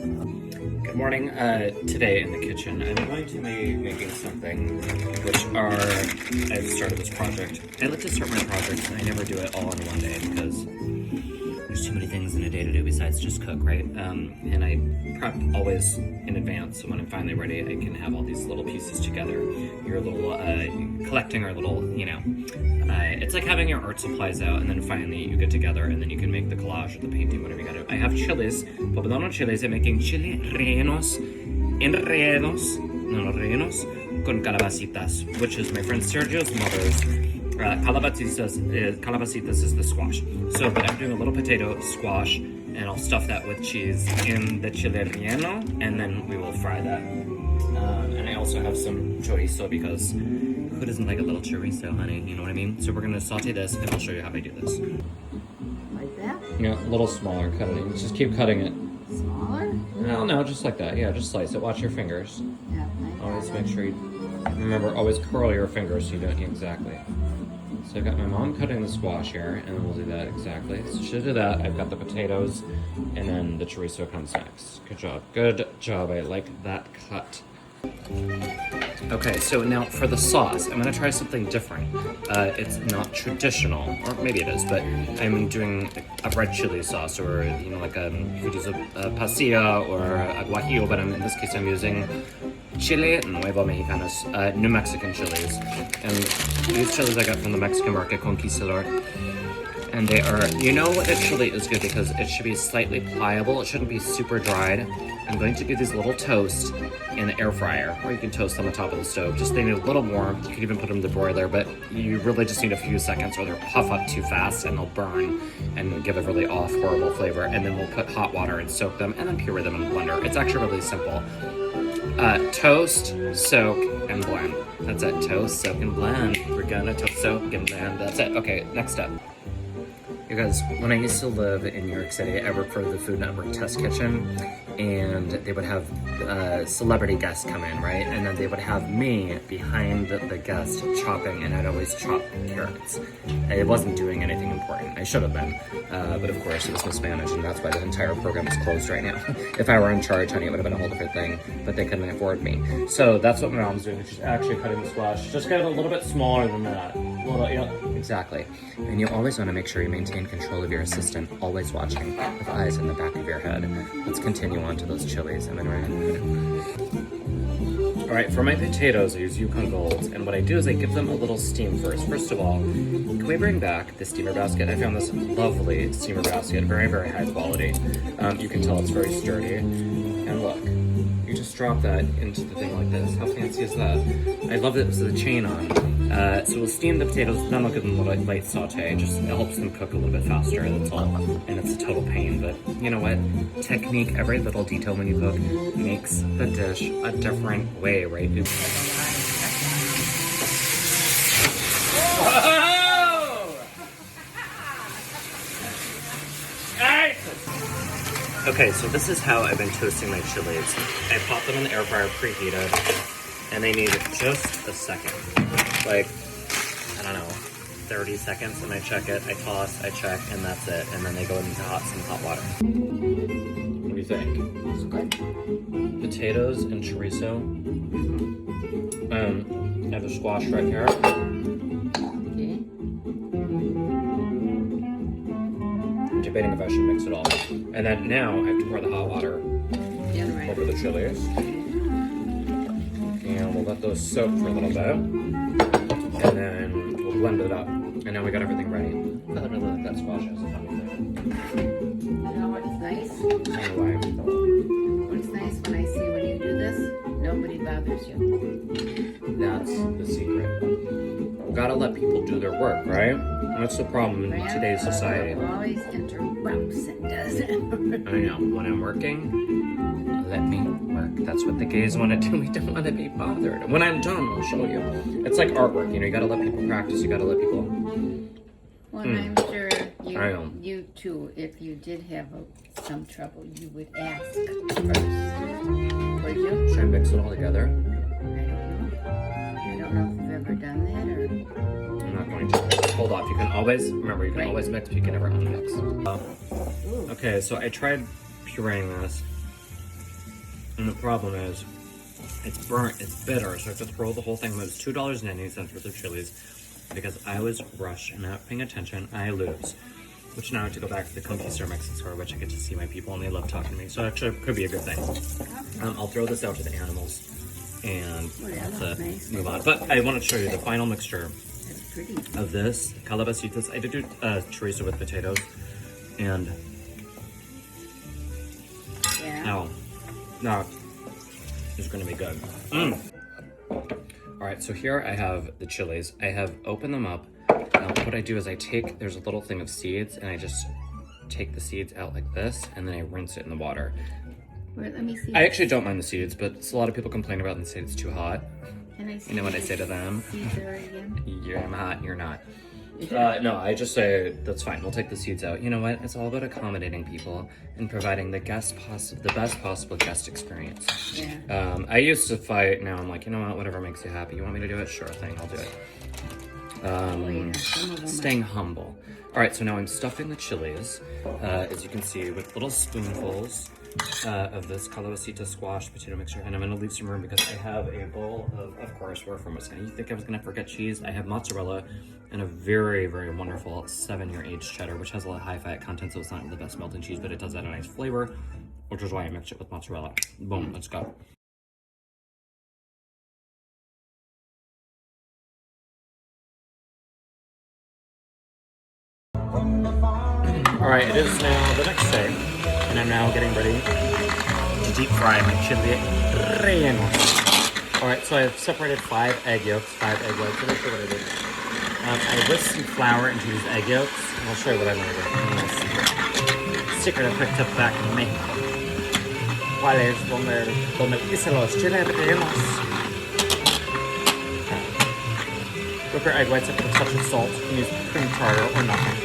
Good morning. Today in the kitchen, I'm going to be making something which are, I've started this project. I like to start my projects and I never do it all in one day because there's too many things in a day to do besides just cook, right? And I prep always in advance, so when I'm finally ready, I can have all these little pieces together. Your little, collecting our little, it's like having your art supplies out and then finally you get together and then you can make the collage or the painting, whatever you gotta do. I have chilies, poblano chilies. I'm making chili rellenos, con calabacitas, which is my friend Sergio's mother's. Calabacitas is the squash. So, but I'm doing a little potato squash, and I'll stuff that with cheese in the chile relleno, and then we will fry that. And I also have some chorizo because who doesn't like a little chorizo, honey? You know what I mean? So we're gonna saute this, and I'll show you how I do this. Like that? Yeah, a little smaller. Cut it. Just keep cutting it. Smaller? No, just like that. Yeah, just slice it. Watch your fingers. Yeah. Always make sure you remember. Always curl your fingers so you don't exactly. So I've got my mom cutting the squash here, and then we'll do that exactly. So she'll do that. I've got the potatoes, and then the chorizo comes next. Good job. Good job. I like that cut. Okay, so now for the sauce, I'm gonna try something different. It's not traditional, or maybe it is, but I'm doing a red chili sauce, or like you could use a pasilla or a guajillo, but in this case I'm using chile nuevo mexicanos, New Mexican chilies, and these chilies I got from the Mexican market, Conquistador. And they are, what a chili is good because it should be slightly pliable. It shouldn't be super dried. I'm going to do these little toast in the air fryer, or you can toast on the top of the stove. Just they need a little warmth. You can even put them in the broiler, but you really just need a few seconds or they'll puff up too fast and they'll burn and give a really off, horrible flavor. And then we'll put hot water and soak them and then puree them in the blender. It's actually really simple. Toast, soak, and blend. That's it. Toast, soak, and blend. We're gonna toast, soak, and blend. That's it. Okay, next step. You guys, when I used to live in New York City, I worked for the Food Network Test Kitchen, and they would have celebrity guests come in, right? And then they would have me behind the guest chopping, and I'd always chop carrots. I wasn't doing anything important. I should have been, but of course it was mismanaged, and that's why the entire program is closed right now. If I were in charge, honey, it would have been a whole different thing, but they couldn't afford me. So that's what my mom's doing. She's actually cutting the squash. Just get it a little bit smaller than that. Exactly. And you always want to make sure you maintain control of your assistant, always watching with eyes in the back of your head. Let's continue on to those chilies. All right, for my potatoes, I use Yukon Golds, and what I do is I give them a little steam first. First of all, can we bring back the steamer basket? I found this lovely steamer basket, very, very high quality. You can tell it's very sturdy. And look, you just drop that into the thing like this. How fancy is that? I love it with the chain on. So we'll steam the potatoes, then I'll give them a little light saute. Just it helps them cook a little bit faster, that's all. And it's a total pain, but you know what? Technique, every little detail when you cook makes the dish a different way, right? Okay, so this is how I've been toasting my chilies. I pop them in the air fryer preheated, and they need just a second. Like, I don't know, 30 seconds, and I check it, I toss, I check, and that's it. And then they go into some hot water. What do you think? It's good. Potatoes and chorizo. I have a squash right here. Okay. I'm debating if I should mix it all. And then now I have to pour the hot water over the chilies. And we'll let those soak for a little bit. And then we'll blend it up. And now we got everything ready. I really like that squash. It's a funny thing. You know what's nice? Anyway. What's nice when I see when you do this, nobody bothers you. That's the secret. We gotta let people do their work, right? That's the problem in today's society. Always interrupts and does it. I know. When I'm working, let me work. That's what the gays want to do. We don't want to be bothered. When I'm done, I'll show you. It's like artwork, you gotta let people practice. You gotta let people. Well, I'm sure you too, if you did have some trouble, you would ask first. Would you? Should I mix it all together? I don't know if you've ever done that or. I'm not going to. Hold off. You can always remember. You can always mix, but you can never unmix. Okay, so I tried pureeing this. And the problem is, it's burnt, it's bitter, so I have to throw the whole thing. It was $2.98 worth of chilies because I was rushed and not paying attention. I lose. Which now I have to go back to the Conquistador Mexican store, which I get to see my people and they love talking to me. So actually, it could be a good thing. I'll throw this out to the animals and nice. move on. But I want to show you the final mixture That's pretty. of this calabacitos. I did do chorizo with potatoes, and Yeah. no, it's gonna be good. All right, so here I have the chilies. I have opened them up. What I do is there's a little thing of seeds, and I just take the seeds out like this, and then I rinse it in the water. Wait, let me see. I actually don't mind the seeds, but a lot of people complain about it and say it's too hot. Can I see? You know what I say to them? Seeds are again? I'm hot, you're not. No, I just say, that's fine, we'll take the seeds out. You know what? It's all about accommodating people and providing the best possible guest experience. Yeah. I used to fight, now I'm like, you know what, whatever makes you happy. You want me to do it? Sure thing, I'll do it. Staying humble. All right, so now I'm stuffing the chilies, as you can see, with little spoonfuls of this calabacita squash potato mixture, and I'm gonna leave some room because I have a bowl of course, we're from Wisconsin. You think I was gonna forget cheese? I have mozzarella and a very, very wonderful 7-year aged cheddar, which has a lot of high fat content, so it's not the best melted cheese, but it does add a nice flavor, which is why I mixed it with mozzarella. Boom, let's go. All right, it is now the next day, and I'm now getting ready to deep fry my chili rellenos. All right, so I've separated 5 egg yolks, 5 egg whites. Let me show you what I did. I whisked some flour into these egg yolks, and I'll show you what I'm going to do. Secret I picked up back in Mexico. ¿Cuál es? Donde hice los chiles rellenos. Whip your egg whites up with a touch of salt. You can use cream tartar or nothing.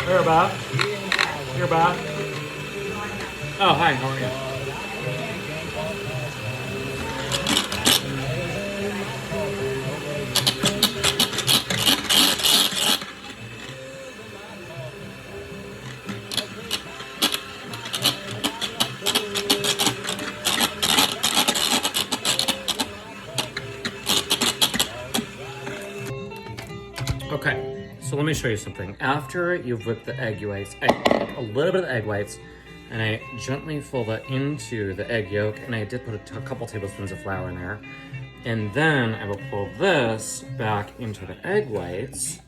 You're back. You're back. Oh, hi, how are you? Okay, so let me show you something. After you've whipped the egg whites, I take a little bit of the egg whites and I gently fold that into the egg yolk, and I did put a couple tablespoons of flour in there. And then I will pull this back into the egg whites,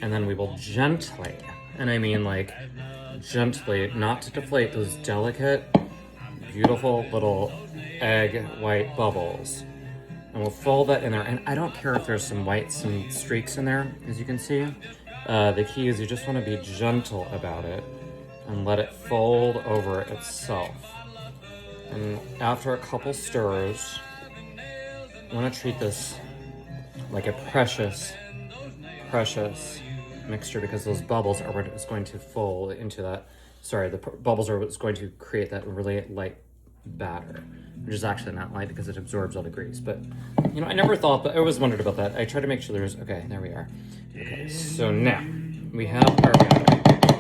and then we will gently, and I mean like gently, not to deflate those delicate, beautiful little egg white bubbles. And we'll fold that in there, and I don't care if there's some whites and streaks in there, as you can see. The key is you just want to be gentle about it and let it fold over itself. And after a couple stirs, I want to treat this like a precious, precious mixture, because those bubbles are what is going to fold into that. Sorry, the bubbles are what's going to create that really light batter, which is actually not light because it absorbs all the grease. But you know, I never thought, but I always wondered about that. I try to make sure there's, okay, there we are. Okay, so now we have our batter.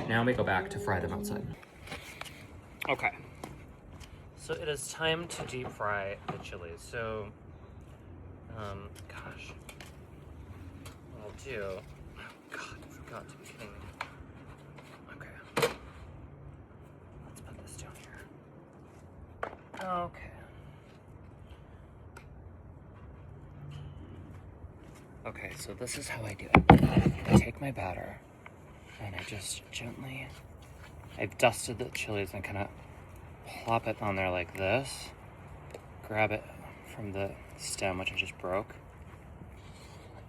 Now we go back to fry them outside. Okay, so it is time to deep fry the chilies. So, gosh, what I'll do, oh God, I forgot to be kidding me. Okay, let's put this down here. Okay. Okay, so this is how I do it. I take my batter and I just gently, I've dusted the chilies and kind of plop it on there like this. Grab it from the stem, which I just broke.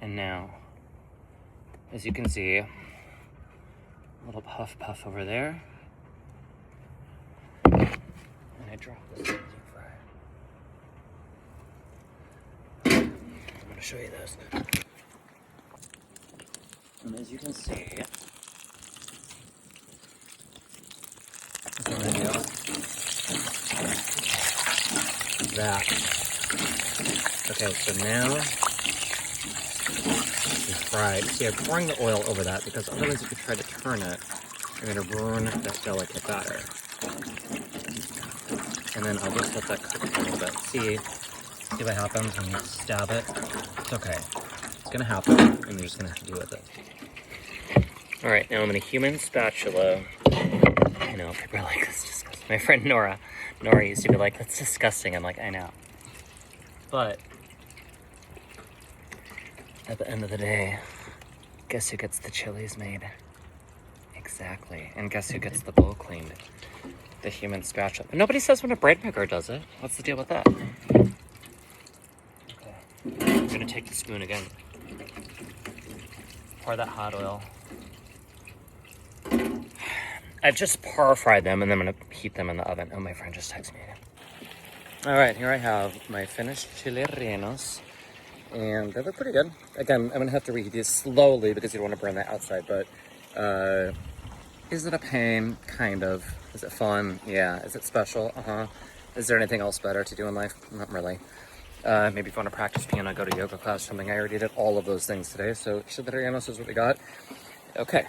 And now, as you can see, a little puff over there. And I drop this in the deep fry. I'm going to show you this. And as you can see, that. Okay, so now this is fried. See, I'm pouring the oil over that because otherwise if you try to turn it, you're going to ruin that delicate batter. And then I'll just let that cook a little bit. See what happens when you stab it? It's okay. It's going to happen, and you're just going to have to deal with it. Alright, now I'm in a human spatula. I know, people are like, that's disgusting. My friend Nora used to be like, that's disgusting. I'm like, I know. But at the end of the day, guess who gets the chilies made? Exactly. And guess who gets the bowl cleaned? The human spatula. But nobody says when a bread maker does it. What's the deal with that? Okay. I'm gonna take the spoon again. Pour that hot oil. I've just par fried them and then I'm gonna heat them in the oven. Oh, my friend just texted me again. All right, here I have my finished chile rellenos. And they look pretty good. Again, I'm gonna have to reheat these slowly because you don't want to burn the outside, but is it a pain? Kind of. Is it fun? Yeah. Is it special? Uh-huh. Is there anything else better to do in life? Not really. Maybe if you want to practice piano, go to yoga class or something. I already did all of those things today, so chile rellenos is what we got. Okay.